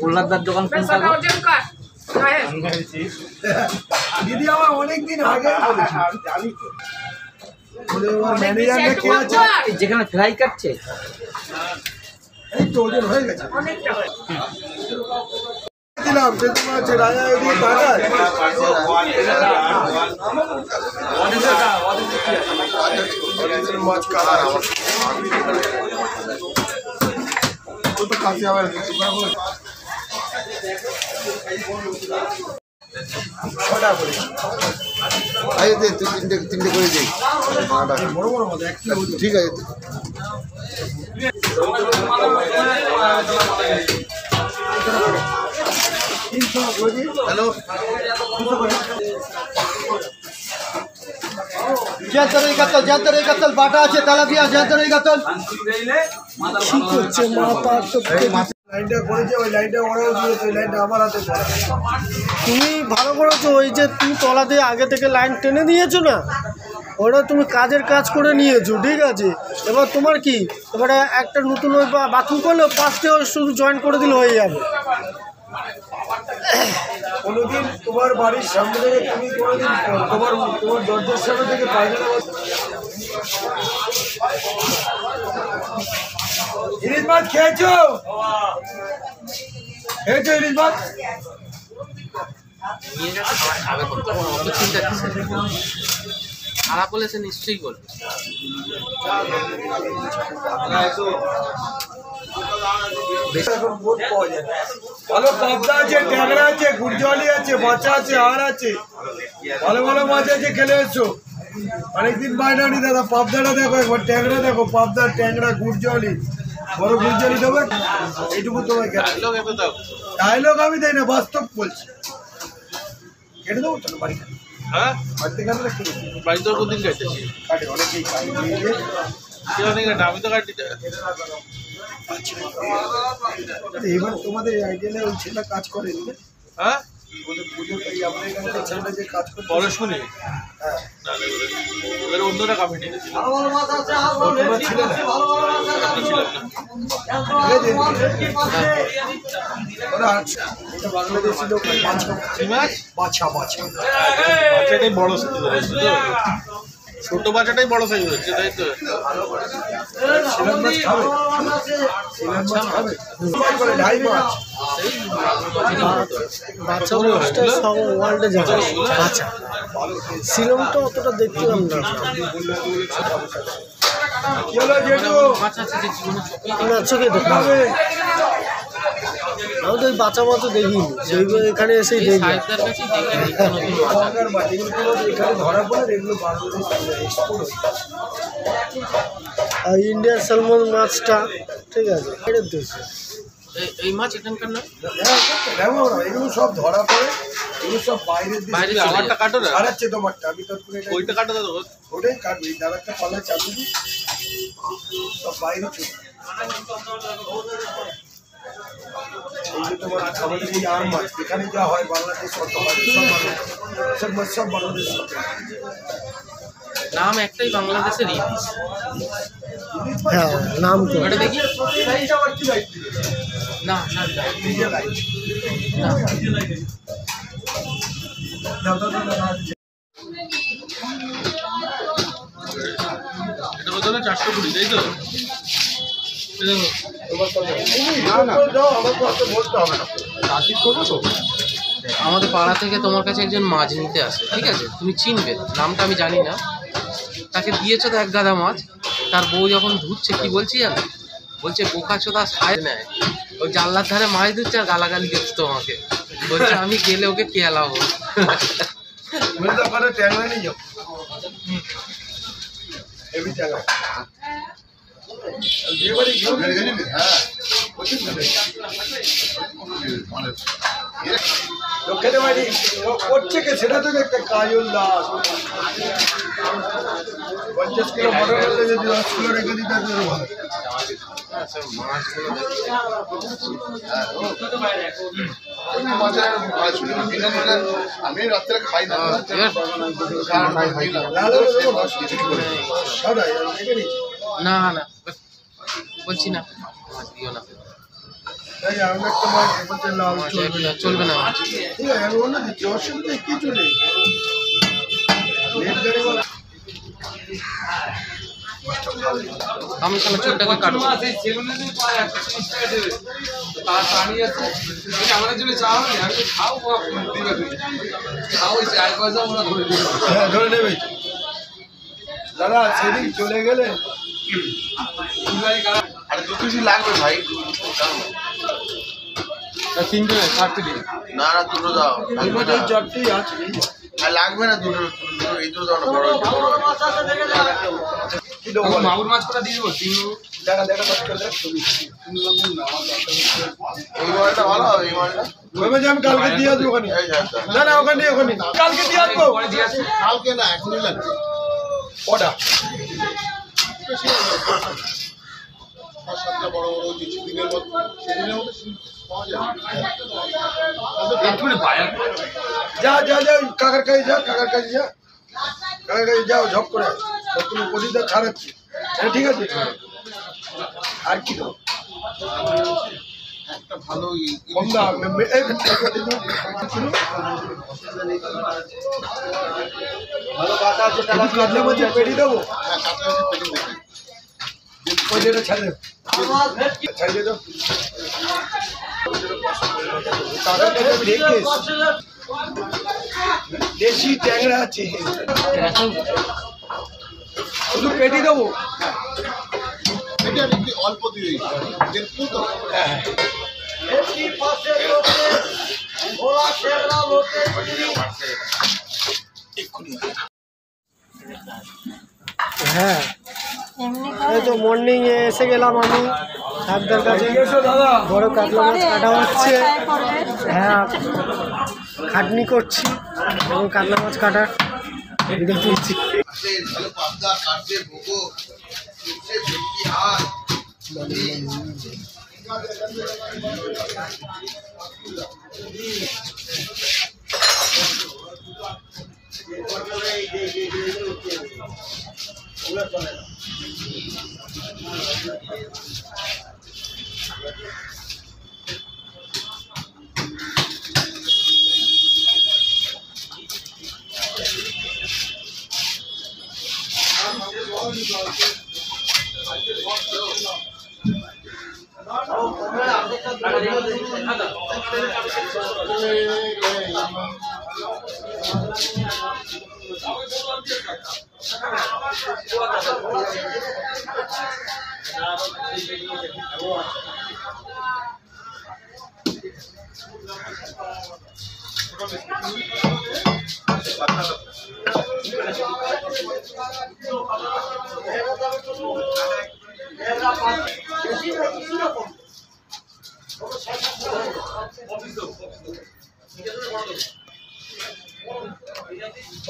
কল্যাণদার দোকান দিদি আমার অনেকদিন আগে যেখানে ফ্রাই কাটছে এই তো ওজন হয়ে গেছে দিলাম হচ্ছে রাজা মাছ কাটা তো কাছে আবার ছটা করে তুই তিনটে করে দিই বড় বড় মতো ঠিক আছে হ্যালো জান্তরের কাতল বাটা আছে তেলাপিয়া জান্তরের কাতল ঠিক হচ্ছে লাইনটা করেছে ওই লাইনটা ওরাও দিয়েছে ওই লাইনটা আমার হাতে তুমি ভালো করেছো ওই যে তুমি তলা দিয়ে আগে থেকে লাইন টেনে নিয়েছো না ওটা তুমি কাজের কাজ করে নিয়েছো ঠিক আছে এবার তোমার কি এবারে একটা নতুন ওই বাথরুম করলেও পাশে শুধু জয়েন করে দিলে হয়ে যাবে কোনোদিন তোমার বাড়ির সামনে থেকে তুমি কোনোদিন তোমার দরজার সামনে থেকে পায়খানা ইলিশ মাছ খেয়েছো ইলিশ মাছ খারাপ বলেছে নিশ্চয়ই বলবে ভালো পাবদা আছে ট্যাংরা আছে গুড়জলি আছে বাচ্চা আছে আর আছে ভালো ভালো মাছ আছে খেলে এসছো অনেকদিন বাইরে নি দাদা পাবদাটা দেখো একবার ট্যাংরা দেখো পাবদা ট্যাংরা গুড়জলি বড় গুড়জলি দেবে এইটুকু তোমায় ডায়লগ আমি দেয় না বাস্তব বলছি কেটে দেবো চলো বাড়ি হ্যাঁ বাড়িতে কাটলে বাড়িতে কোনদিন কাটতেছি কাটে অনেকেই কাটে আমি তো কাটি এবার তোমাদের আইডিয়ালে ওই ছেলে কাজ করে হ্যাঁ ছেলেটা যে কাজ করে পরশুনি হ্যাঁ অন্যরা কামিয়ে বাংলাদেশি লোক বাছা বাছা বাচ্চাটাই বড় ছোট বাচ্চাটাই বড় সাইজ হচ্ছে তাই তো বাচ্চা মাছটা সব ওয়ার্ল্ডে যাবে বাচ্চা শিলংটা অতটা দেখলাম না চোখে দেখতে হবে আমি তো ওই বাচ্চা মাছও দেখিনি সেইগুলো এখানে এসেই দেখি আর ইন্ডিয়ান স্যালমন মাছটা ঠিক আছে এই মাছ এখানকার না এগুলো সব ধরা পড়ে এগুলো সব বাইরে আমারটা কাটো না হারাচ্ছে তোমারটা আমি তো ওইটা কাটো দাদা ওটাই কাটবি যার একটা পাল্লা চাপিয়ে সব বাইরে চলে এই তোমার আমাদের এই আর মাছ এখানে যা হয় বাংলাদেশ সব বাংলাদেশ নাম একটাই বাংলাদেশের ইলিশ হ্যাঁ নাম তো ওটা দেখি না না এটা বলতে 420 তাই তো আমাদের পাড়া থেকে তোমার কাছে একজন মাছ নিতে আসে ঠিক আছে তুমি চিনবে নামটা আমি জানি না তাকে দিয়েছো তো এক গাদা মাছ তার বউ যখন ধুচ্ছে কি বলছি জানো বলছে বোকা চোদা সায় নেয় ওই জানলার ধারে মাছ ধুচ্ছে আর গালাগালি দিচ্ছে তোমাকে বলছে আমি গেলে ওকে খেয়ালাবো করছে কে সেটা তো একটা কাজল দাস 50 কিলো মটর যদি 10 কিলো রেখে দিতে ভালো আচ্ছা মাছগুলো আমি রাত্রে খাই না না না বলছি না মাছ দিও না মাছ চলবে না মাছ অসুবিধা কিছু নেই আমি তাহলে চোরটাকে কাটবো ধরে নেবে দাদা সেদিন চলে গেলে আর 2 কেজি লাগবে ভাই তিনটে চারটে দিন না না দুটো দাও চারটি আছে আর লাগবে না দুটো এই দুটো দাও না বড় মাগুর মাছ কটা দিয়ে দেবো দেখা দেখা দেখ ওই মালটা ভালো হবে এই মালটা আমি কালকে দিয়ে আসবো ওখানে এই যা না না ওখানে ওখানে কালকে দিয়ে আসবো কালকে না এখনই লাগবে অর্ডার সাতটা বড় বড় কিছু দিনের মতো সেদিনের মতো পাওয়া যায় যা যা যা কাকার কাছে যা কাকার কাছে যা কাকার কাছে যাও ঝপ করে তুমি প্রতিটা ছাড়াচ্ছি ঠিক আছে আর কি দেবো একটা ভালো কম দাম ভালো কাটা আছে কাটলে বলছে পেটি দেবো পয়সাটা ছাড়ে ছাড়িয়ে দাও দেশি ট্যাংরা আছে শুধু পেটি দেবো এটা একটু অল্প দিয়ে দেখো তো হ্যাঁ এই তো মর্নিং এসে গেলাম আমি সাতটার কাছে বড় কাতলা মাছ কাটা হচ্ছে হ্যাঁ খাটনি করছি এবং কাতলা মাছ কাটা দেখতে দিচ্ছি ভালো পাবদা কাটছে ভোগো সে ভেটকি হাত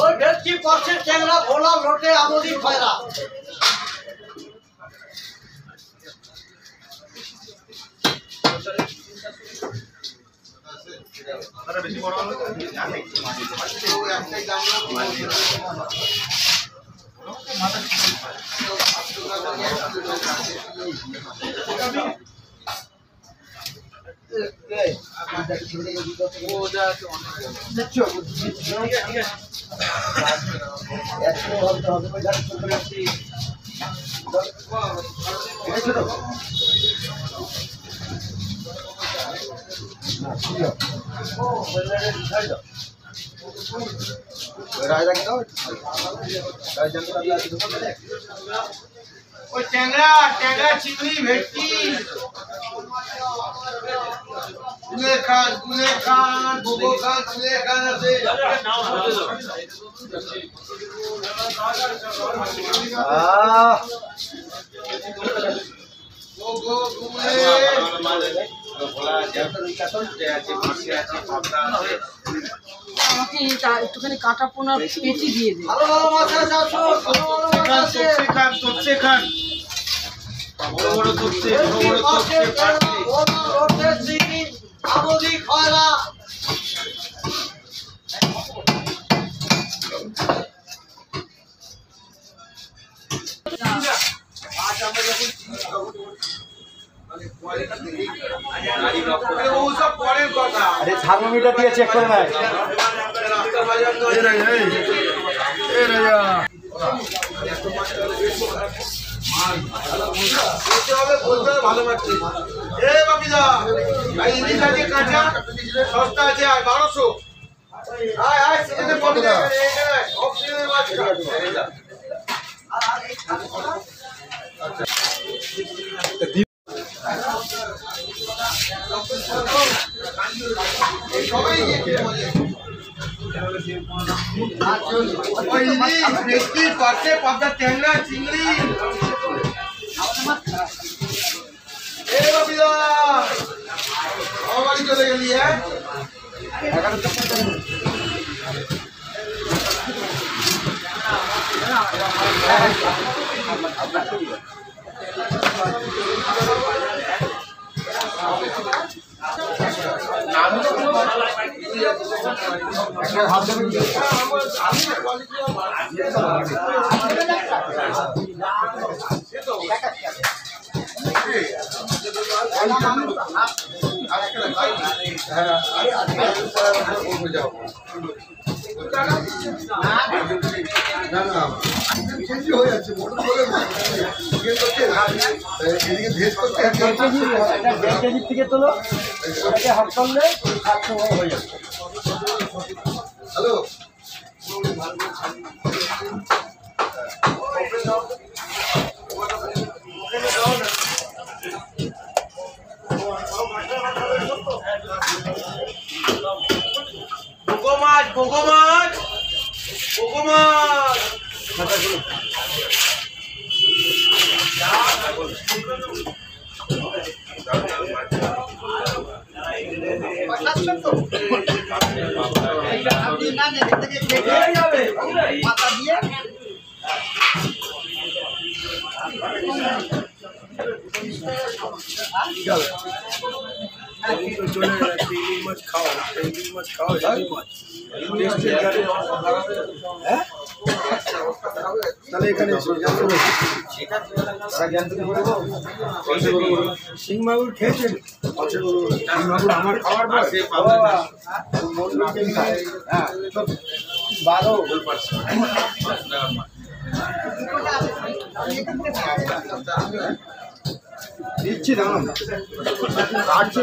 ওই ভেটকি পাশের ট্যাংরা ভোলা লোটে আমদি খয়রা ওই ট্যাংরা ট্যাংরা চিংড়ি ভেটকি কুলে খান ভোগো খান কুলে খান আছে ভোগো কুলে আমাকে একটুখানি কাটা পোনা পেটি দিয়ে দে। ভালো ভালো মাছ আছে আরে থার্মোমিটার দিয়ে চেক করে নেয়। ভালো লাগছে। এ বাপিদা, ভাই ইলিশ আছে কাঁচা, সস্তা আছে আর 1200। আয় আয় সিজনে পাবি না এখানে, অফ সিজনের মাছ। সবাই ওই ইলিশ, ভেটকি, পার্শে, পাবদা, ট্যাংরা, চিংড়ি। এ বাপিদা, আমার বাড়ি চলে গেলি হ্যাঁ? থেকে তোলো হাত করলে হয়ে যাবে। হ্যালো পোকো মাছ পোকো মাছ পোকো মাছ তাহলে এখানে সিং মাগুর খেয়েছেন? আমার খাওয়ার বারো দিচ্ছি দাম কাটছে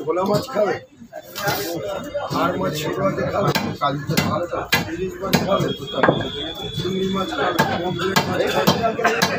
ভোলা মাছ খাবে, আর মাছ ছোট মাছ খাবে, ইলিশ মাছ খাবে, চিংড়ি মাছ খাবে, পমফ্রেট মাছ খাবে।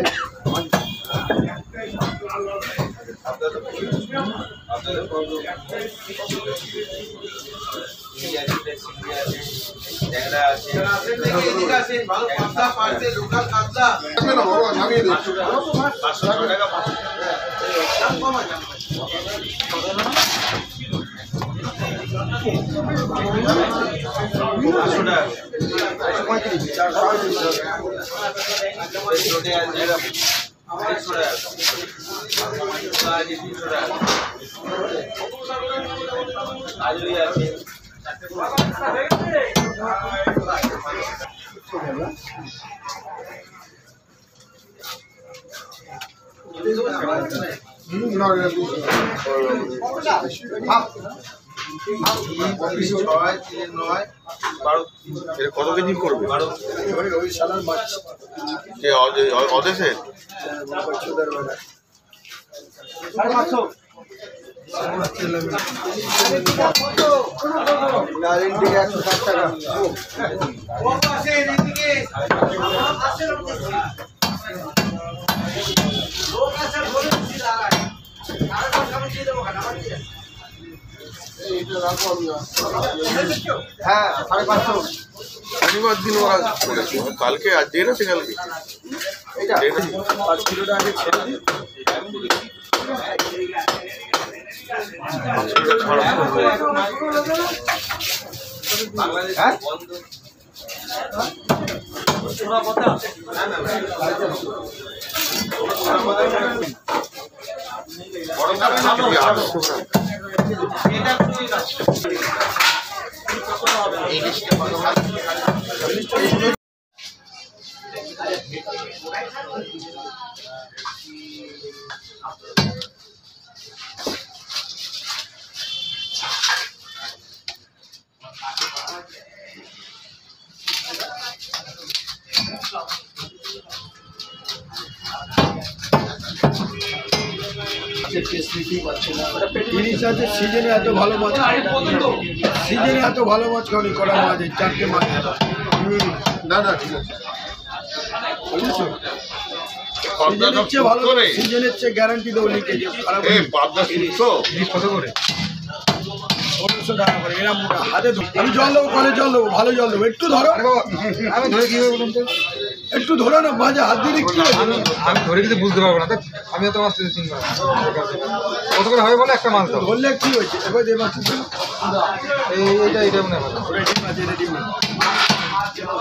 কত কেজি করবে ওই সালার মাছ অদেশের নারিন্দিকে 160 টাকা। হ্যাঁ 550। শনিবার দিন ওরা কালকে আর ডে না কালকে এটা 5 কিলোটা আগে ছেড়ে দিই। বাংলাদেশ বন্ধ ইলিশ আছে সিজনে এত ভালো মাছ, সিজনে এত ভালো মাছ খাওনি, কড়া মাছ, এই 4টে মাছ। না না ঠিক আছে বুঝেছো? পাবদা সিজনের চেয়ে ভালো, করে সিজনের চেয়ে গ্যারান্টি দেবো লিখে দিও, খারাপ এই পাবদা সুস্থ কত করে? 1500 টাকা করে। এরকম মোটা হাতে ধরো। আমি জল দেবো, কলে জল দেবো, ভালো জল দেবো, একটু ধরো, আমি ধরে কি বলুন তো? একটু ধরো না, মাঝে হাত দিয়ে কি আমি ধরে কিছু বুঝতে পারবো না, আমি তো মাছ চিনবো না। কত করে হবে বলে একটা মাছ দাও। ধরলে কি হয়েছে? এবার যে মাছ এইটা মনে হয় ওটা ডিম আছে, এটা ডিম নেই,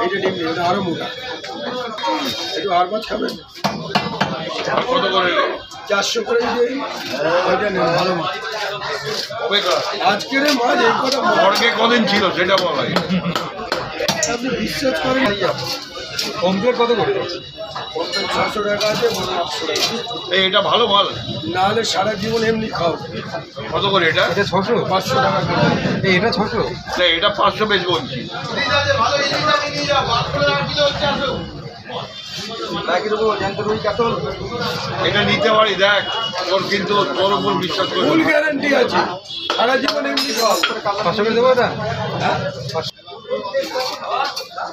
এইটা ডিম নেই, ওটা আরো মোটা। একটু আর মাছ খাবেন? কত করে 400 করে দিই, ওইটা নেন, ভালো মাছ। আজকের এই মাছ, এই কটা মাছ স্বর্গে কদিন ছিল সেটা বলা হয় আপনি বিশ্বাস করেন? কমপ্লিট কত করে? 600 টাকা আছে, 800 টাকা। এই এটা ভালো মাল নাহলে সারা জীবন এমনি খাও। কত করে এটা এটা 600? 500 টাকা করে। এটা 600? না এটা 500 বেচ বলছি ইলিশ আছে ভালো, ইলিশ আছে নিয়ে যাও, 500 টাকা কিলো হচ্ছে, আসো। এটা নিতে পারি, দেখ তোর কিন্তু তোর উপর বিশ্বাস করি ফুল গ্যারান্টি আছে, সারা জীবন এমনি খাও। 500 করে দেবো এটা?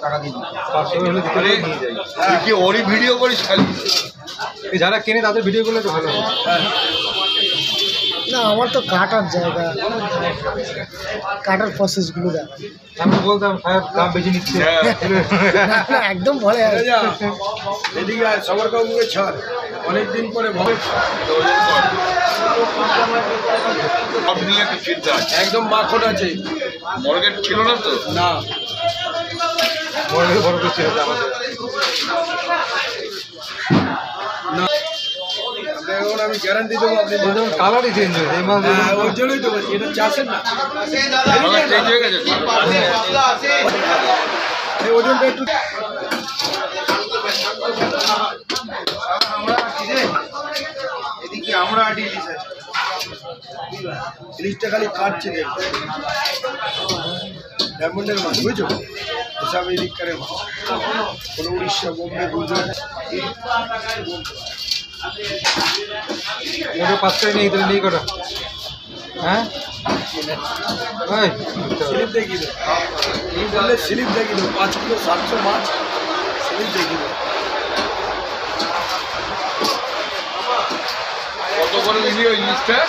টাকা দিন, 500 করে হলে দিতে আরে, নিয়ে যাই। তুই কি ওরই ভিডিও করিস খালি এই যারা কেনে তাদের ভিডিও করলে তো ভালো হয়। না আমার তো কাটার জায়গা, কাটার প্রসেসগুলো দেখা। আমি তো বলতাম সাহেব দাম বেশি নিচ্ছে। হ্যাঁ। না একদম ভরে এই যা, এদিকে আয়, সবার কাউকে ছাড়, অনেকদিন পরে ভাবে সব নিয়ে একটু চিন্তা আছে একদম মাখন আছে। মর্গেট ছিল না তো না বড় বড় করছে আমাদের। এখন আমি গ্যারান্টি দেবো, আপনি যেমন কালারই চেঞ্জ হয়েছে এই মাছ। হ্যাঁ, ওই জন্যই তো বলছি, এটা চাষের না। কালার চেঞ্জ হয়ে গেছে পাবদা আছে। এই ওজনটা একটু এদিকে আমরা আটি ইলিশ আছে। ইলিশটা খালি কাটছে, দেখ ডায়মন্ডের মাছ, বুঝছো? এসব এই দিককারের মাছ, কোনো উড়িষ্যা, বোম্বে, গুজরাট। ওটা 5 করে নিয়ে তাহলে নেই কটা? হ্যাঁ ওই স্লিপ দেখি দে, এই বললে স্লিপ দেখি দে, 5 কিলো 700 মাছ, স্লিপ দেখি দে। কত করে দিবি ওই লিস্টটা